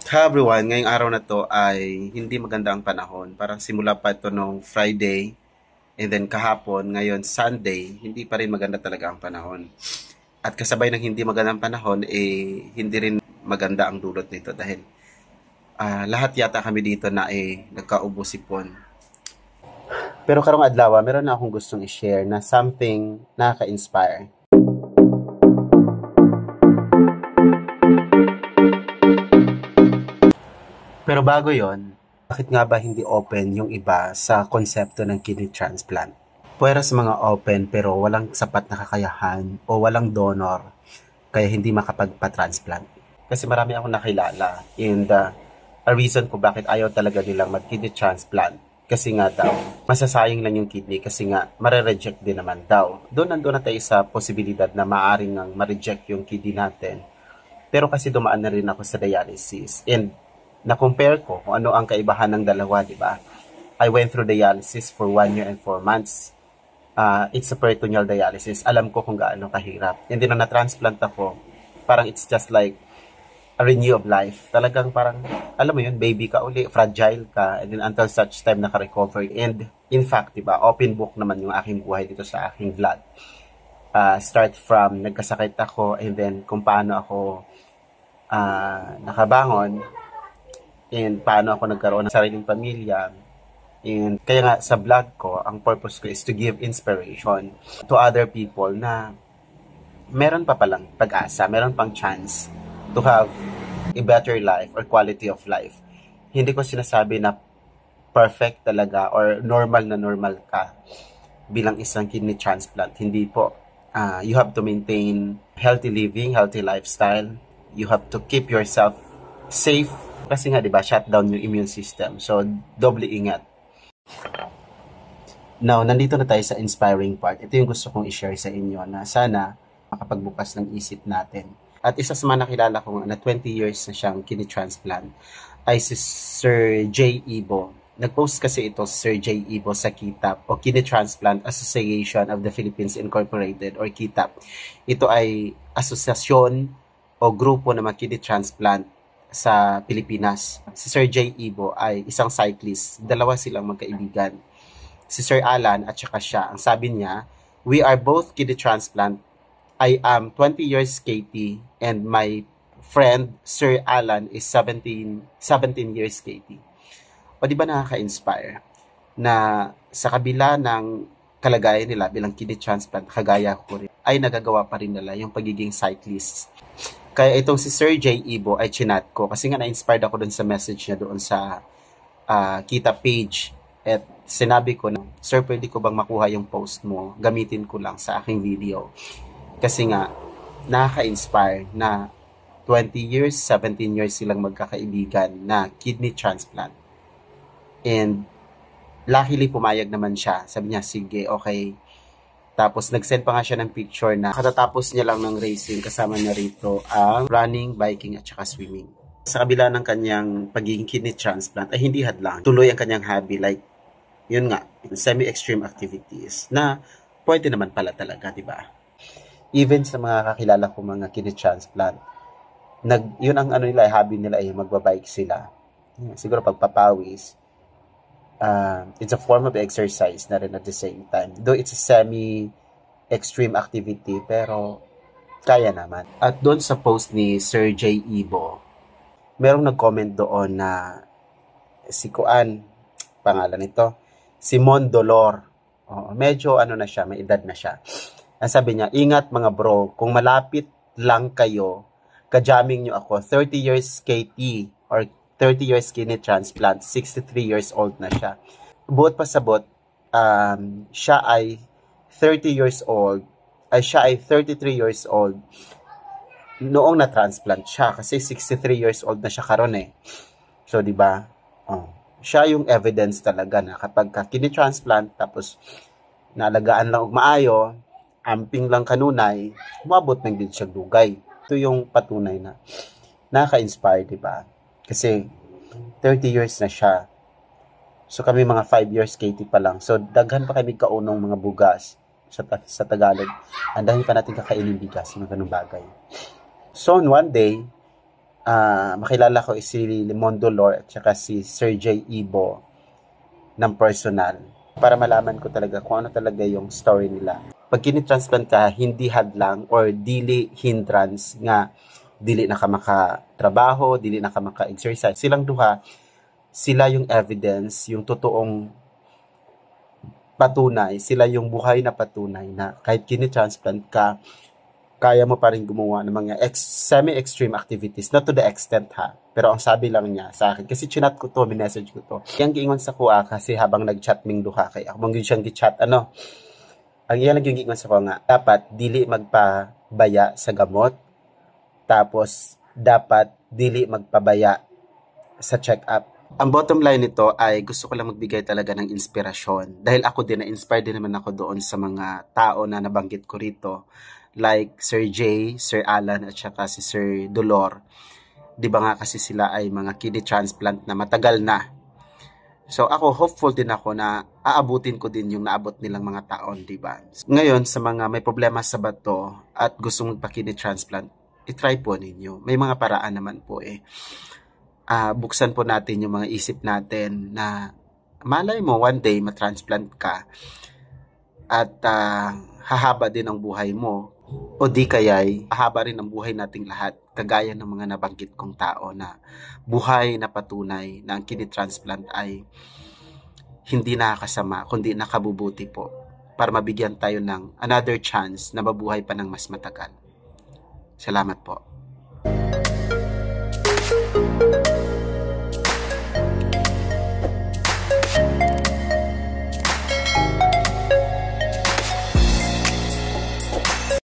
Hi everyone, ngayong araw na to ay hindi maganda ang panahon. Parang simula pa ito nung Friday and then kahapon, ngayon Sunday, hindi pa rin maganda talaga ang panahon. At kasabay ng hindi magandang panahon, hindi rin maganda ang dulot nito dahil lahat yata kami dito na nagkaubo sipon. Pero karong adlaw, meron na akong gustong i-share na something nakaka-inspire. Pero bago yon, bakit nga ba hindi open yung iba sa konsepto ng kidney transplant? Pwera sa mga open pero walang sapat na kakayahan o walang donor kaya hindi makapagpa-transplant. Kasi marami akong nakilala and a reason ko bakit ayaw talaga nilang mag-kidney transplant kasi nga daw, masasayang lang yung kidney kasi nga mare-reject din naman daw. Nandun na tayo sa posibilidad na maaring nang ma-reject yung kidney natin. Pero kasi dumaan na rin ako sa dialysis and na-compare ko kung ano ang kaibahan ng dalawa, di ba? I went through dialysis for 1 year and 4 months. It's a peritoneal dialysis. Alam ko kung gaano kahirap. And then nung na-transplant ako, parang it's just like a renew of life. Talagang parang, alam mo yun, baby ka uli, fragile ka, and then until such time naka-recover. And in fact, di ba, open book naman yung aking buhay dito sa aking vlog. Start from nagkasakit ako, and then kung paano ako nakabangon, and paano ako nagkaroon ng sariling pamilya. And kaya nga sa vlog ko, ang purpose ko is to give inspiration to other people na meron pa palang pag-asa, meron pang chance to have a better life or quality of life. Hindi ko sinasabi na perfect talaga or normal na normal ka bilang isang kidney transplant. Hindi po. You have to maintain healthy living, healthy lifestyle. You have to keep yourself safe kasi nga 'di ba, shut down yung immune system. So doble ingat. Now, nandito na tayo sa inspiring part. Ito yung gusto kong i-share sa inyo na sana makapagbukas ng isip natin. At isa sa mga nakilala ko na 20 years na siyang kidney transplant ay si Sir J. Ibo. Nag-post kasi ito si Sir J. Ibo sa KITAP o Kidney Transplant Association of the Philippines Incorporated or KITAP. Ito ay asosyasyon o grupo ng mga kidney transplant sa Pilipinas. Si Sir J. Ibo ay isang cyclist. Dalawa silang magkaibigan. Si Sir Alan at saka siya. Ang sabi niya, we are both kidney transplant. I am 20 years KT and my friend Sir Alan is 17 years KT. O di ba nakaka-inspire na sa kabila ng kalagayan nila bilang kidney transplant, kagaya ko rin, ay nagagawa pa rin nila yung pagiging cyclist. Kaya itong si Sir J. Ibo ay chinat ko kasi nga na-inspired ako dun sa message niya doon sa Kita page. At sinabi ko na, Sir, pwede ko bang makuha yung post mo? Gamitin ko lang sa aking video. Kasi nga, nakaka-inspire na 20 years, 17 years silang magkakaibigan na kidney transplant. And luckily pumayag naman siya. Sabi niya, sige, okay. Tapos nag-send pa nga siya ng picture na katatapos niya lang ng racing, kasama niya rito ang running, biking at saka swimming. Sa kabila ng kanyang pagiging kidney transplant ay hindi hadlang. Tuloy ang kanyang hobby like yun nga, semi-extreme activities na pwede naman pala talaga, di ba? Even sa mga kakilala ko mga kidney transplant, yun ang ano nila, hobby nila ay magbabike sila. Siguro pagpapawis. It's a form of exercise na rin at the same time. Though it's a semi-extreme activity, pero kaya naman. At doon sa post ni Sir J. Ibo, merong nag-comment doon na si Kuan, pangalan nito, Simon Dolor. Medyo ano na siya, may edad na siya. Ang sabi niya, ingat mga bro, kung malapit lang kayo, ka-jamming nyo ako, 30 years KT or 30 years kidney transplant, 63 years old na siya. Buot pa sabot, siya ay 30 years old, siya ay 33 years old noong na-transplant siya kasi 63 years old na siya karon eh. So, di ba? Siya yung evidence talaga na kapag kidney transplant tapos naalagaan lang og maayo, amping lang kanunay, umabot ng din siya dugay. Ito yung patunay na nakaka-inspire, di ba? Kasi 30 years na siya. So kami mga 5 years KT pa lang. So daghan pa kami kaunong mga bugas sa Tagalog. Ang dami pa natin kakainin bigas, mga ganung bagay. So one day, makilala ko is si Limon Dolor at saka si Sir J. Ibo ng personal para malaman ko talaga kung ano talaga yung story nila. Pag kini-transplant ka, hindi hadlang or dili hindrance nga dili na ka makatrabaho, dili na ka maka-exercise. Silang duha, sila yung evidence, yung totoong patunay, sila yung buhay na patunay na kahit kini-transplant ka, kaya mo pa rin gumawa ng mga semi-extreme activities, not to the extent ha. Pero ang sabi lang niya sa akin, kasi chinat ko to, minessage ko to. Yang giingon sa kuha kasi habang nag-chat ming duha kay ako, mong siyang gi-chat, ang iyan lang yung giingon sa kuha nga, dapat dili magpabaya sa gamot, tapos dapat dili magpabaya sa check-up. Ang bottom line nito ay gusto ko lang magbigay talaga ng inspirasyon. Dahil ako din, na-inspire din naman ako doon sa mga tao na nabanggit ko rito. Like Sir J, Sir Alan at saka si Sir Dolor. Di ba nga kasi sila ay mga kidney transplant na matagal na. So ako, hopeful din ako na aabutin ko din yung naabot nilang mga taon, di ba? Ngayon, sa mga may problema sa bato at gustong magpa-kidney transplant, itry po ninyo. May mga paraan naman po eh. Buksan po natin yung mga isip natin na malay mo one day matransplant ka at hahaba din ang buhay mo o di kaya'y hahaba rin ang buhay nating lahat kagaya ng mga nabanggit kong tao na buhay na patunay na ang kidney transplant ay hindi nakakasama kundi nakabubuti po para mabigyan tayo ng another chance na mabuhay pa ng mas matagal. Salamat po.